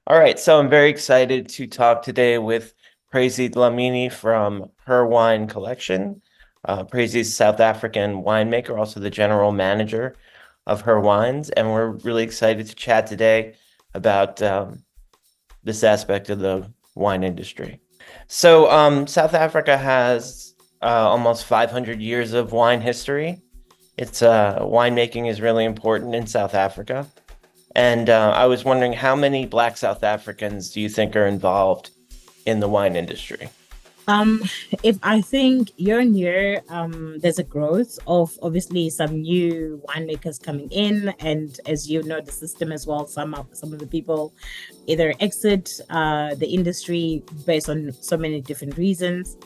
All right, so I'm very excited to talk today with Praisy Diamini from Her Wine Collection. Praisy's South African winemaker, also the general manager of Her Wines, and we're really excited to chat today about this aspect of the wine industry. So, South Africa has almost 500 years of wine history. It's winemaking is really important in South Africa. And I was wondering how many Black South Africans do you think are involved in the wine industry? Um, if I think year on year, there's a growth of obviously some new winemakers coming in, and as you know, the system as well. Some of the people either exit the industry based on so many different reasons.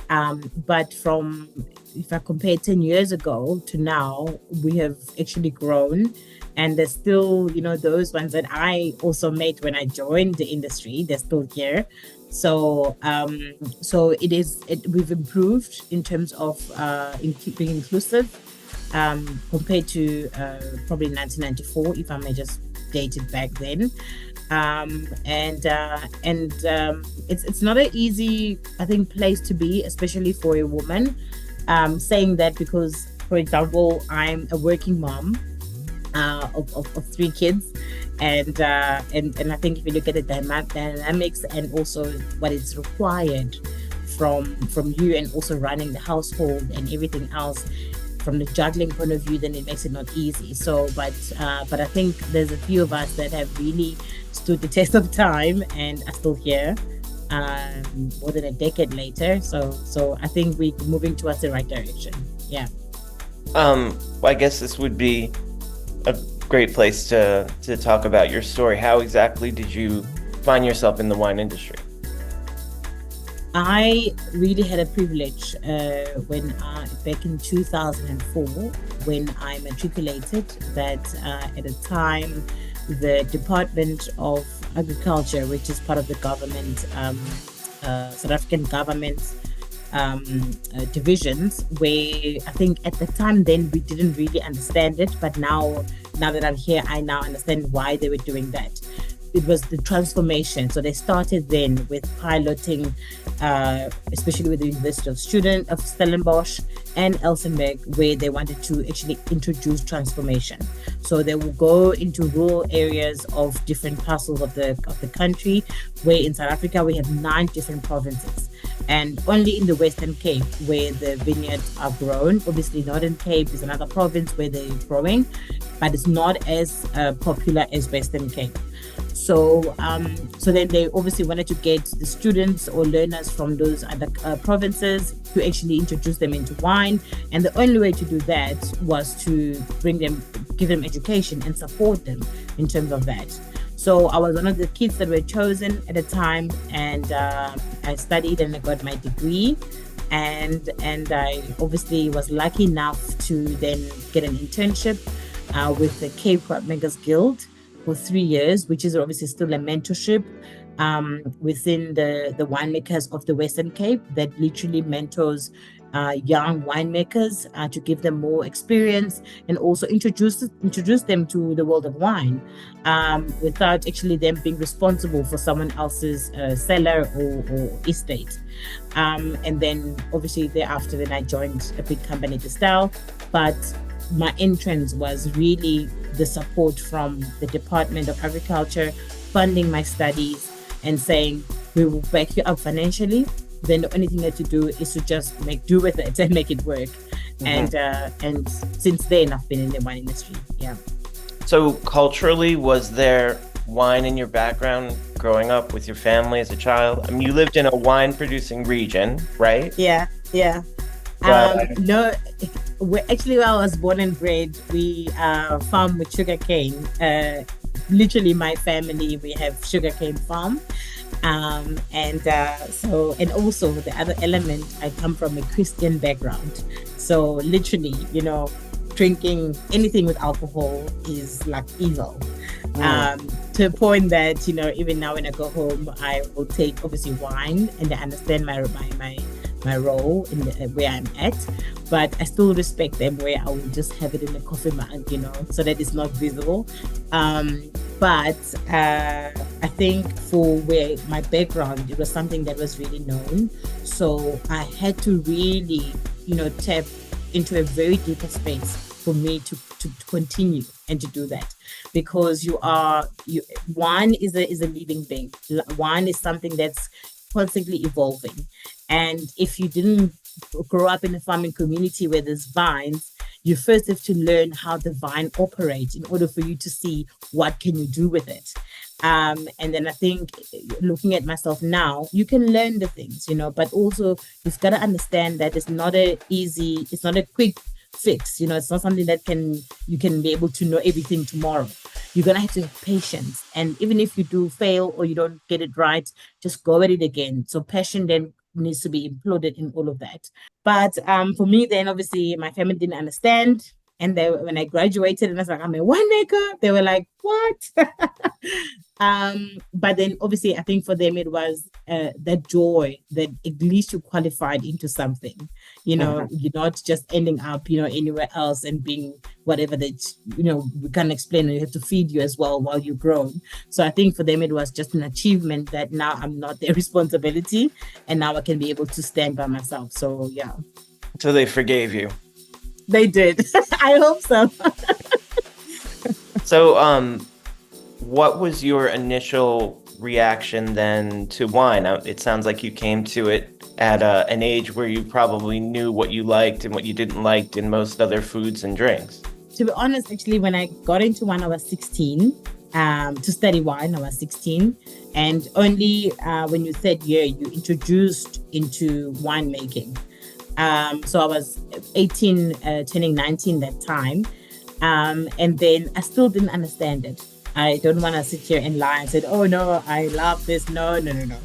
But from if I compare 10 years ago to now, we have actually grown, and there's still those ones that I also met when I joined the industry. They're still here. So we've improved in terms of being inclusive compared to probably 1994, if I may just date it back then. And it's not an easy, I think, place to be, especially for a woman. Saying that because, for example, I'm a working mom of three kids, and I think if you look at the dynamics and also what is required from you, and also running the household and everything else from the juggling point of view, then it makes it not easy. But I think there's a few of us that have really stood the test of time and are still here more than a decade later. So I think we're moving towards the right direction. Yeah. Well, I guess this would be a great place to talk about your story. How exactly did you find yourself in the wine industry? I really had a privilege back in 2004, when I matriculated, that at a time the Department of Agriculture, which is part of the government, South African government divisions, where I think at the time then we didn't really understand it, but now that I'm here, I now understand why they were doing that. It was the transformation. So they started then with piloting, especially with the University of Stellenbosch and Elsenburg, where they wanted to actually introduce transformation. So they will go into rural areas of different parcels of the country, where in South Africa we have 9 different provinces. And only in the Western Cape where the vineyards are grown. Obviously, Northern Cape is another province where they're growing, but it's not as popular as Western Cape. So then they obviously wanted to get the students or learners from those other provinces to actually introduce them into wine. And the only way to do that was to give them education and support them in terms of that. So I was one of the kids that were chosen at the time, and I studied and I got my degree. And I obviously was lucky enough to then get an internship with the Cape Makers Guild for 3 years, which is obviously still a mentorship within the winemakers of the Western Cape, that literally mentors young winemakers to give them more experience, and also introduce them to the world of wine, without actually them being responsible for someone else's cellar or estate. And then obviously thereafter, then I joined a big company, Distel, but my entrance was really the support from the Department of Agriculture, funding my studies and saying, we will back you up financially. Then the only thing that you do is to just make do with it and make it work. And since then, I've been in the wine industry. Yeah. So culturally, was there wine in your background growing up with your family as a child? I mean, you lived in a wine producing region, right? Yeah. Yeah. But No, actually, where I was born and bred, we farm with sugarcane. Literally, my family, we have sugarcane farm. And also the other element, I come from a Christian background. So literally, drinking anything with alcohol is like evil. To a point that, even now when I go home, I will take obviously wine, and I understand my role in where I'm at, but I still respect them, where I will just have it in a coffee mug, so that it's not visible. But I think for where my background, it was something that was really known. So I had to really, tap into a very deeper space for me to continue and to do that, because wine is a living thing. Wine is something that's constantly evolving, and if you didn't grow up in a farming community where there's vines, you first have to learn how the vine operates in order for you to see what can you do with it. And then I think, looking at myself now, you can learn the things, but also you've got to understand that it's not a quick fix. It's not something that you can be able to know everything tomorrow. You're gonna have to have patience, and even if you do fail or you don't get it right, just go at it again. So passion then needs to be included in all of that. But for me, then obviously my family didn't understand. And when I graduated and I was like, I'm a winemaker, they were like, what? But then obviously I think for them it was that joy that at least you qualified into something. Mhm. You're not just ending up, anywhere else and being whatever that, we can't explain, and you have to feed you as well while you're grown. So I think for them it was just an achievement that now I'm not their responsibility, and now I can be able to stand by myself. So yeah, So they forgave you. they did. I hope so. So, what was your initial reaction then to wine? It sounds like you came to it at an age where you probably knew what you liked and what you didn't like in most other foods and drinks. To be honest, actually, when I got into wine, I was 16. To study wine, I was 16. And only when you said yeah, you introduced into winemaking. So I was 18, turning 19 that time. And then I still didn't understand it. I don't want to sit here and lie and say, oh no, I love this. No, no, no, no.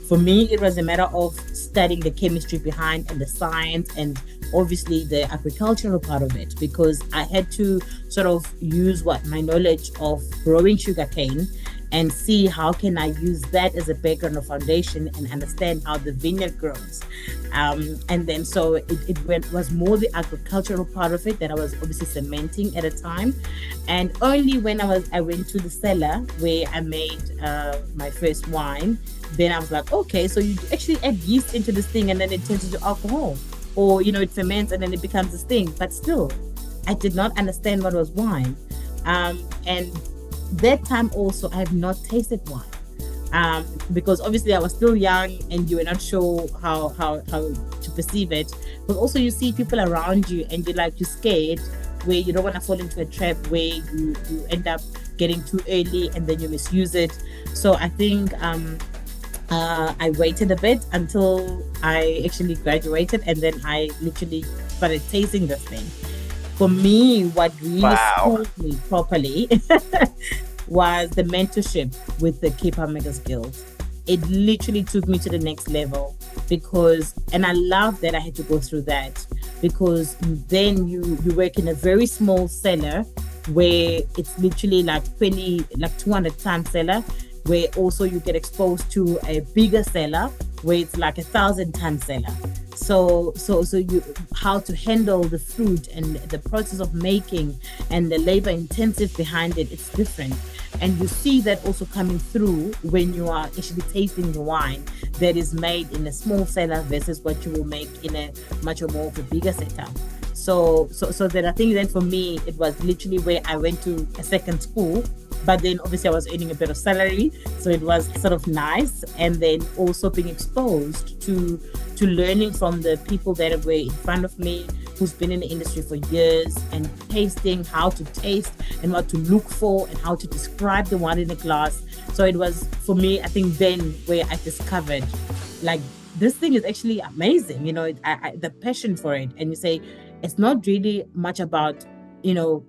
For me, it was a matter of studying the chemistry behind and the science, and obviously the agricultural part of it, because I had to sort of use what my knowledge of growing sugarcane and see how can I use that as a background or foundation and understand how the vineyard grows. And then so was more the agricultural part of it that I was obviously cementing at a time. And only when I went to the cellar where I made my first wine, then I was like, okay, so you actually add yeast into this thing and then it turns into alcohol. Or, it ferments and then it becomes this thing. But still, I did not understand what was wine. And that time also, I have not tasted wine. Because obviously I was still young and you were not sure how to perceive it. But also you see people around you and you're scared, where you don't want to fall into a trap where you end up getting too early and then you misuse it. So I think I waited a bit until I actually graduated, and then I literally started tasting this thing. For me, what really Wow. schooled me properly was the mentorship with the Cape Makers Guild. It literally took me to the next level, and I love that I had to go through that, because then you work in a very small cellar where it's literally like 200 ton cellar, where also you get exposed to a bigger cellar where it's like 1,000 ton cellar. So you how to handle the fruit and the process of making and the labor intensive behind it, it's different. And you see that also coming through when you are actually tasting the wine that is made in a small cellar versus what you will make in a much more of a bigger setup. So then I think then for me it was literally where I went to a second school, but then obviously I was earning a bit of salary, so it was sort of nice. And then also being exposed to learning from the people that were in front of me, who's been in the industry for years, and tasting how to taste and what to look for and how to describe the wine in a glass. So it was for me, I think, then where I discovered like this thing is actually amazing. The passion for it, and you say it's not really much about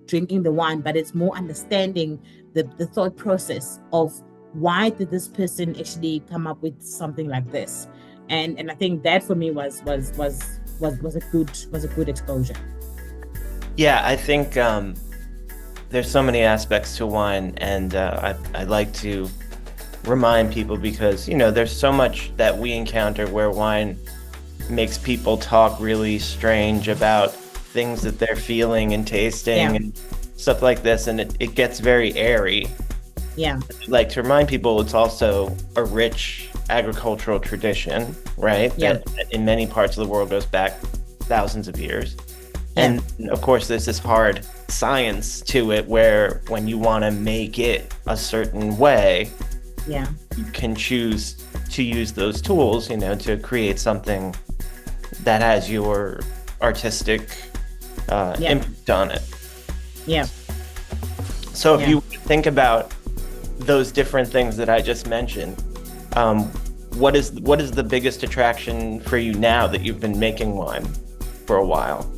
drinking the wine, but it's more understanding the thought process of why did this person actually come up with something like this. And I think that for me was a good exposure. Yeah, I think there's so many aspects to wine, and I like to remind people because, there's so much that we encounter where wine makes people talk really strange about things that they're feeling and tasting Yeah. and stuff like this, and it gets very airy. Yeah. Like to remind people, it's also a rich agricultural tradition, right? Yeah. That in many parts of the world goes back thousands of years. Yeah. And of course, there's this hard science to it where when you want to make it a certain way, Yeah. you can choose to use those tools, to create something that has your artistic Yeah. impact on it. Yeah. So if Yeah. you think about those different things that I just mentioned, um, what is the biggest attraction for you now that you've been making wine for a while?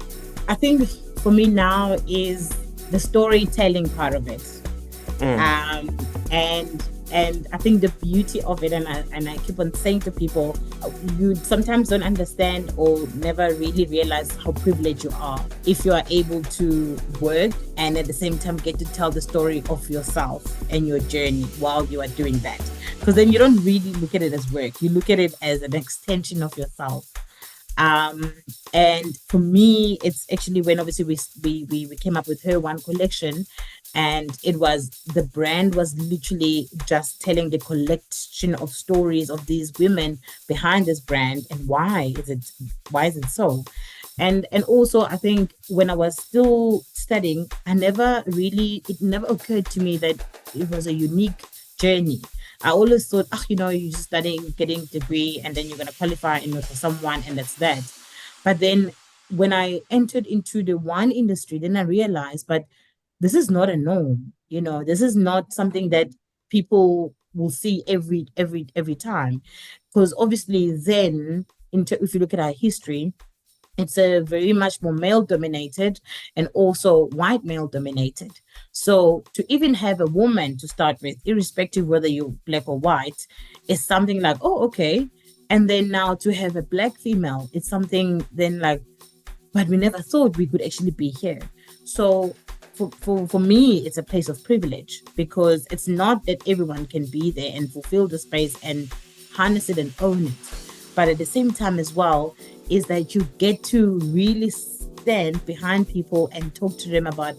I think for me now is the storytelling part of it. Mm, um, and I think the beauty of it, and I keep on saying to people, you sometimes don't understand or never really realize how privileged you are if you are able to work and at the same time get to tell the story of yourself and your journey while you are doing that. Because then you don't really look at it as work; you look at it as an extension of yourself. um and for me, it's actually when obviously we came up with her one collection, and it was the brand was literally just telling the collection of stories of these women behind this brand, and why is it so. And also, I think when I was still studying, it never occurred to me that it was a unique journey. I always thought, you're just studying, getting a degree, and then you're going to qualify for someone, and that's that. But then when I entered into the wine industry, then I realized, but this is not a norm. This is not something that people will see every time. Because obviously, then, if you look at our history, it's a very much more male dominated and also white male dominated. So to even have a woman to start with, irrespective whether you're black or white, is something like, oh, okay. And then now to have a black female, it's something then like, but we never thought we could actually be here. So for me, it's a place of privilege, because it's not that everyone can be there and fulfill the space and harness it and own it. But at the same time as well, is that you get to really stand behind people and talk to them about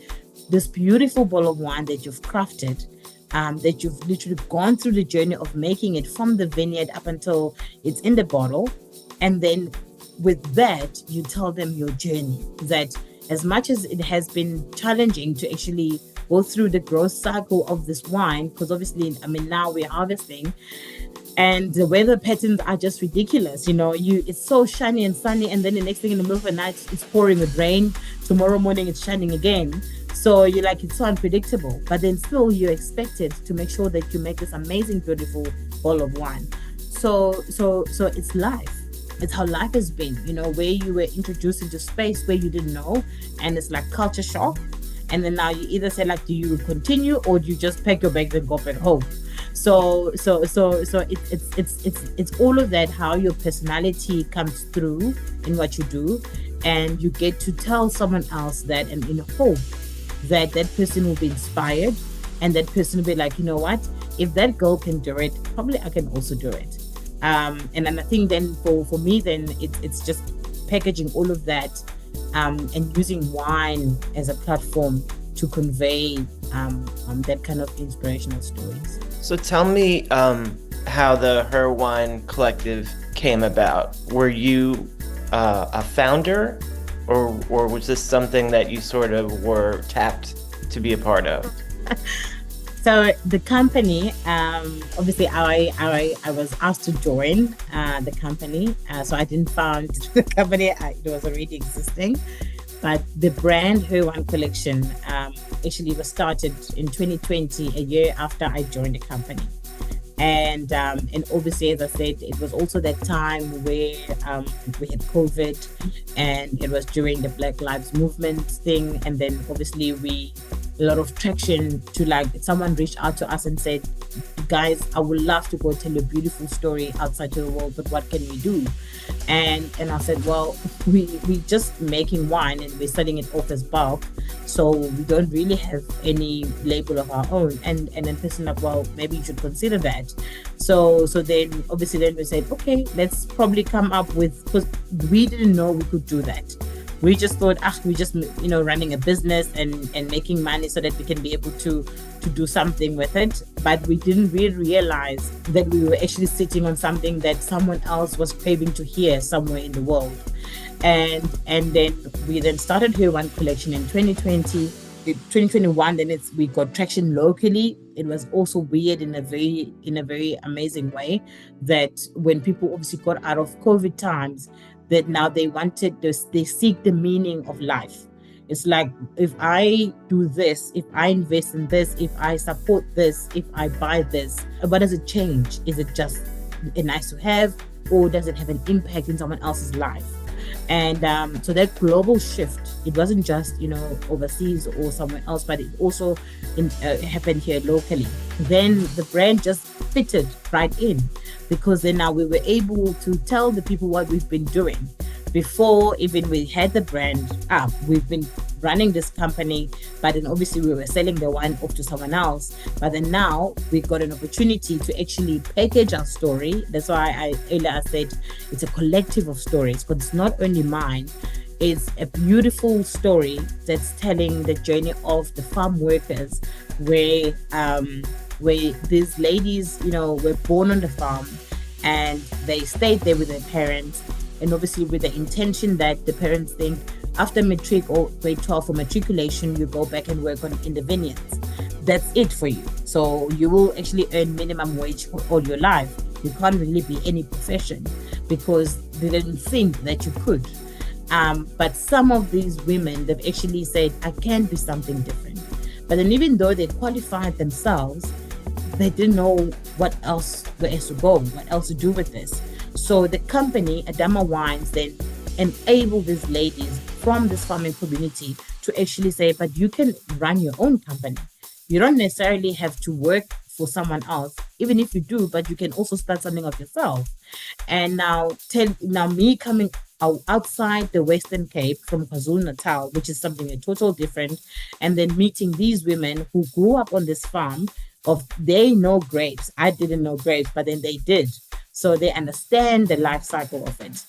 this beautiful bottle of wine that you've crafted, that you've literally gone through the journey of making it from the vineyard up until it's in the bottle. And then with that, you tell them your journey, that as much as it has been challenging to actually go through the growth cycle of this wine, because obviously, I mean, now we're harvesting and the weather patterns are just ridiculous. It's so shiny and sunny, and then the next thing in the middle of the night it's pouring with rain. Tomorrow morning it's shining again. So you're like, it's so unpredictable. But then still you're expected to make sure that you make this amazing, beautiful bottle of wine. So it's life. It's how life has been, where you were introduced into space where you didn't know, and it's like culture shock. And then now you either say like, do you continue or do you just pack your bags and go back home? So it's all of that, how your personality comes through in what you do, and you get to tell someone else that, and in hope that that person will be inspired, and that person will be like, you know what, if that girl can do it, probably I can also do it. And then I think then for me, then it's just packaging all of that, and using wine as a platform to convey that kind of inspirational stories. So tell me how the Her Wine Collective came about. Were you a founder, or was this something that you sort of were tapped to be a part of? So the company, obviously, I was asked to join the company. So I didn't found the company; it was already existing. But the brand Her One Collection actually was started in 2020, a year after I joined the company. And obviously, as I said, it was also that time where we had COVID, and it was during the Black Lives Movement thing. And then obviously a lot of traction to, like, someone reached out to us and said, guys, I would love to go tell a beautiful story outside to the world, but what can we do? And I said, well, we just making wine and we're selling it off as bulk, so we don't really have any label of our own. And then person like, well, maybe you should consider that. So then obviously then we said, okay, let's probably come up with, because we didn't know we could do that. We just thought, we just, running a business and making money so that we can be able to do something with it. But we didn't really realize that we were actually sitting on something that someone else was craving to hear somewhere in the world. And then we then started Here One Collection in 2020. 2021, then we got traction locally. It was also weird in a very amazing way, that when people obviously got out of COVID times, that now they seek the meaning of life. It's like, if I do this, if I invest in this, if I support this, if I buy this, what does it change? Is it just a nice to have, or does it have an impact in someone else's life? And so that global shift, it wasn't just overseas or somewhere else, but it also happened here locally. Then the brand just fitted right in, because then now we were able to tell the people what we've been doing. Before even we had the brand up, we've been running this company, but then obviously we were selling the wine off to someone else. But then now we've got an opportunity to actually package our story. That's why I earlier said it's a collective of stories, because it's not only mine. It's a beautiful story that's telling the journey of the farm workers, where these ladies, were born on the farm, and they stayed there with their parents, and obviously with the intention that the parents think after matric or grade 12 for matriculation, you go back and work in the vineyards. That's it for you. So you will actually earn minimum wage for all your life. You can't really be any profession, because they didn't think that you could. But some of these women, they've actually said, I can do something different. But then even though they qualified themselves, they didn't know what else, where else to go, what else to do with this. So the company, Adama Wines, then enabled these ladies from this farming community to actually say, but you can run your own company. You don't necessarily have to work for someone else, even if you do, but you can also start something of yourself. And now me coming outside the Western Cape from KwaZulu-Natal, which is something a total different, and then meeting these women who grew up on this farm, they know grapes. I didn't know grapes, but then they did. So they understand the life cycle of it.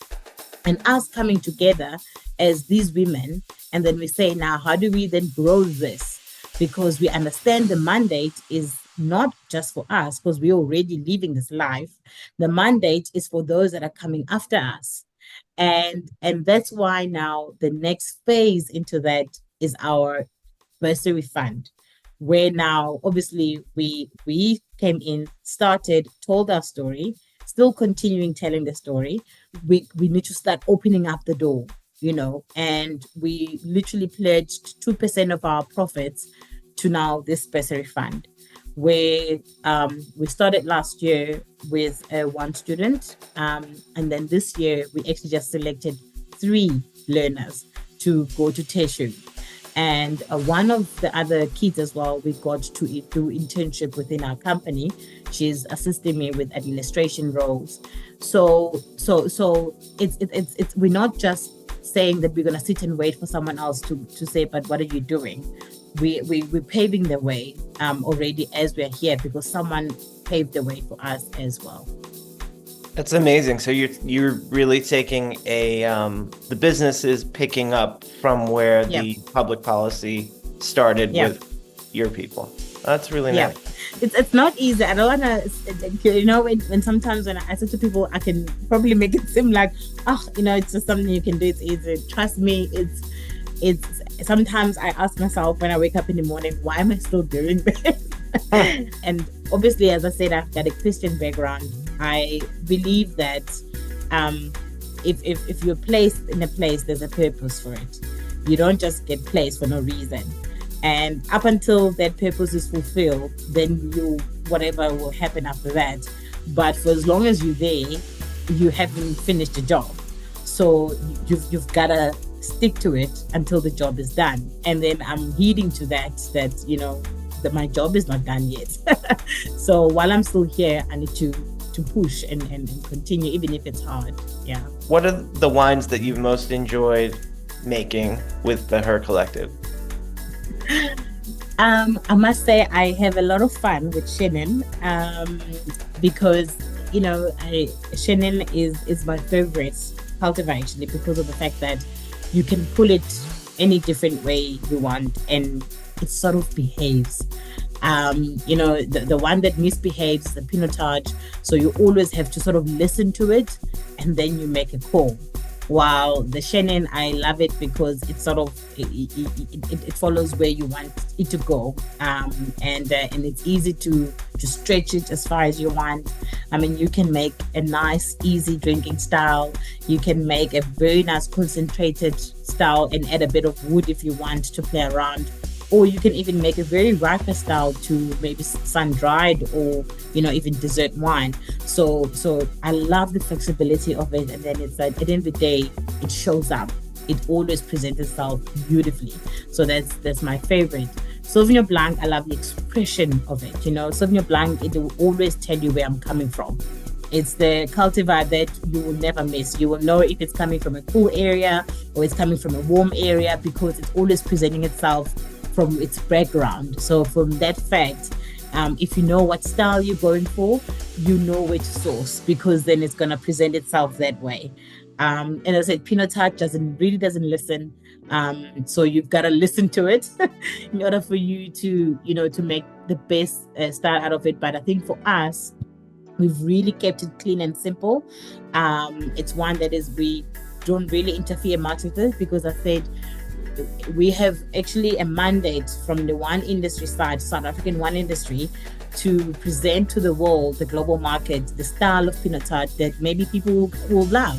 And us coming together as these women, and then we say, now, how do we then grow this? Because we understand the mandate is not just for us, because we're already living this life. The mandate is for those that are coming after us. And that's why now the next phase into that is our bursary fund, where now obviously we came in, started, told our story, still continuing telling the story. We need to start opening up the door, and we literally pledged 2% of our profits to now this bursary fund, where we started last year with one student, and then this year we actually just selected 3 learners to go to tertiary. And one of the other kids as well, we got to do internship within our company. She's assisting me with administration roles. So it's we're not just saying that we're going to sit and wait for someone else to say, but what are you doing? We're paving the way already as we're here, because someone paved the way for us as well. That's amazing. So you're really taking the business is picking up from where the public policy started with your people. That's really nice. It's not easy. I don't want to, when sometimes when I say to people, I can probably make it seem like, it's just something you can do. It's easy. Trust me, it's sometimes I ask myself when I wake up in the morning, why am I still doing this? And obviously, as I said, I've got a Christian background. I believe that if you're placed in a place, there's a purpose for it. You don't just get placed for no reason. And up until that purpose is fulfilled, then whatever will happen after that. But for as long as you're there, you haven't finished the job. So you've got to stick to it until the job is done. And then I'm heeding to that my job is not done yet. So while I'm still here, I need to push and continue, even if it's hard. Yeah. What are the wines that you've most enjoyed making with the Her Collective? I must say I have a lot of fun with Shannon, because Shannon is my favorite cultivar, actually, because of the fact that you can pull it any different way you want, and it sort of behaves. The one that misbehaves, the pinotage. So you always have to sort of listen to it and then you make a call. While the Shannon, I love it because it sort of it follows where you want it to go, and it's easy to stretch it as far as you want. I mean, you can make a nice, easy drinking style. You can make a very nice concentrated style and add a bit of wood if you want to play around, or you can even make a very riper style to maybe sun dried, or even dessert wine. So I love the flexibility of it, and then it's like at the end of the day it shows up, it always presents itself beautifully. So that's my favorite. Sauvignon Blanc, I love the expression of it. Sauvignon Blanc, it will always tell you where I'm coming from. It's the cultivar that you will never miss. You will know if it's coming from a cool area or it's coming from a warm area, because it's always presenting itself from its background. So from that fact, if you know what style you're going for, you know where to source, because then it's going to present itself that way. And as I said, Pinotage doesn't listen. So you've got to listen to it in order for you to make the best style out of it. But I think for us, we've really kept it clean and simple. It's one that is, we don't really interfere much with it, because I said we have actually a mandate from the wine industry side, South African wine industry, to present to the world, the global market, the style of pinotage that maybe people will love,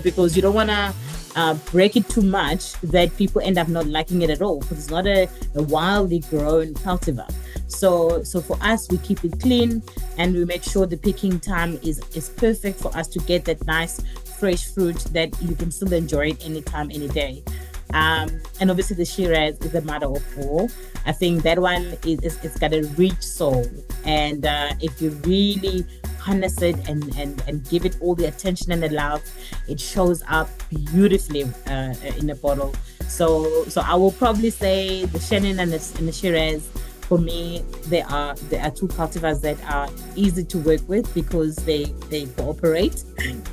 because you don't want to break it too much that people end up not liking it at all, because it's not a wildly grown cultivar. So for us, we keep it clean, and we make sure the picking time is perfect for us to get that nice fresh fruit that you can still enjoy it anytime, any day. And obviously the Shiraz is the mother of all. I think that one it's got a rich soul, and if you really harness it and give it all the attention and the love, it shows up beautifully in the bottle. So I will probably say the Shannon and the Shiraz, for me, there are two cultivars that are easy to work with because they cooperate.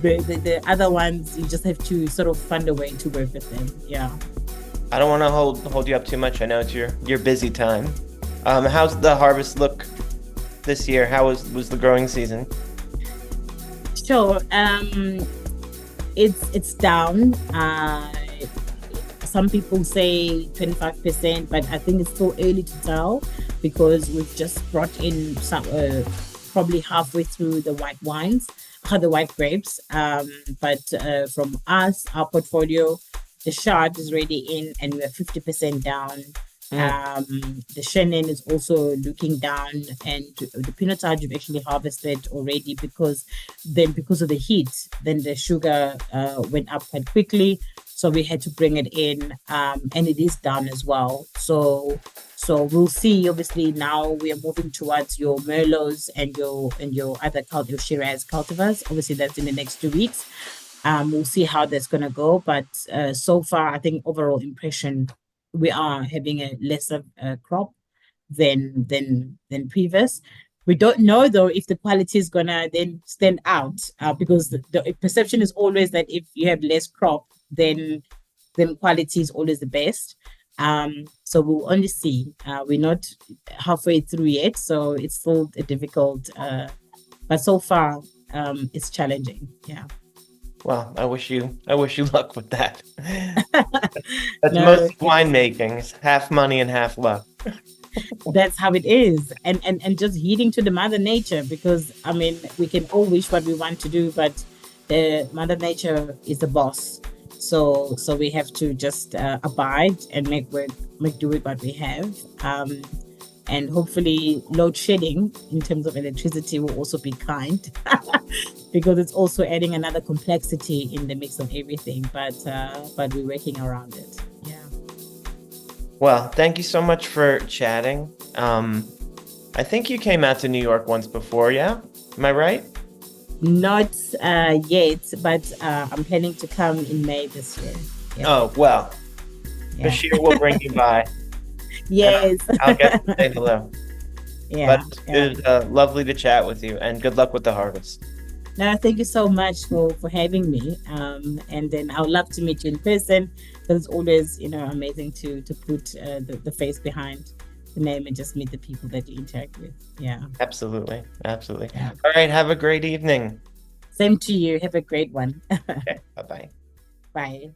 The other ones, you just have to sort of find a way to work with them. Yeah. I don't want to hold you up too much. I know it's your busy time. How's the harvest look this year? How was the growing season? Sure. It's down. Some people say 25%, but I think it's still early to tell, because we've just brought in some probably halfway through the white wines, the white grapes. But from us, our portfolio, the Chard is already in, and we're 50% down. The Chenin is also looking down, and the Pinotage we've actually harvested already, because of the heat, then the sugar went up quite quickly, so we had to bring it in, and it is down as well. So we'll see. Obviously, now we are moving towards your Merlots and your other your Shiraz cultivars. Obviously, that's in the next 2 weeks. We'll see how that's gonna go, but so far, I think overall impression, we are having a lesser crop than previous. We don't know though if the quality is gonna then stand out, because the perception is always that if you have less crop, then quality is always the best. So we'll only see. We're not halfway through yet, so it's still a difficult. But so far, it's challenging. Yeah. Well, I wish you luck with that. That's No, most winemaking. It's half money and half luck. that's how it is, and just heeding to the mother nature, because I mean we can all wish what we want to do, but the mother nature is the boss. So we have to just abide and make do with what we have. And hopefully load shedding in terms of electricity will also be kind, because it's also adding another complexity in the mix of everything, but we're working around it. Yeah. Well, thank you so much for chatting. I think you came out to New York once before, yeah? Am I right? Not yet, but I'm planning to come in May this year. Yeah. Oh, well, Yeah. Bashir will bring you by. Yes. I'll get to say hello. Yeah. But Yeah. it was lovely to chat with you, and good luck with the harvest. No, thank you so much for having me. And then I would love to meet you in person. Because it's always, amazing to put the face behind the name and just meet the people that you interact with. Yeah. Absolutely. Absolutely. Yeah. All right. Have a great evening. Same to you. Have a great one. Okay. Bye-bye. Bye.